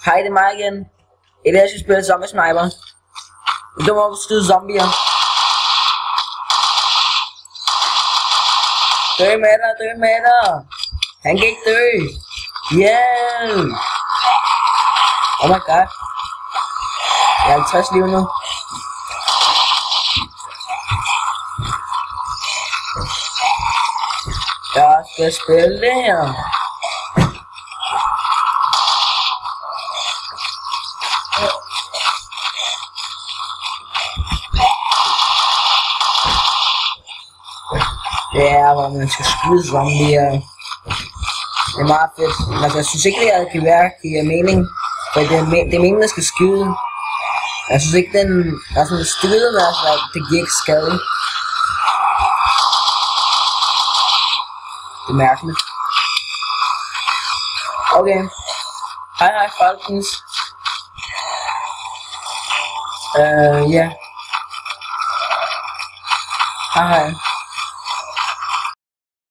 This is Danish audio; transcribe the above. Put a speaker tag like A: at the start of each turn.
A: Hej, det er mig igen. I dag skal jeg spille Zombie Sniper. Du må skyde zombier. Dø med dig, dø med dig. Han kan ikke dø. Yeah. Oh my god. Jeg har 50 liv nu. Jeg skal spille det her. Ja, hvor man skal skyde zombier. Det er meget fedt. Altså, jeg synes ikke, at gevær giver mening. For det er meningen, der skal skyde. Jeg synes ikke, den er sådan styret, men altså, det giver ikke skade. Det er mærkeligt. Okay. Hej hej folkens. Ja. Hej hej.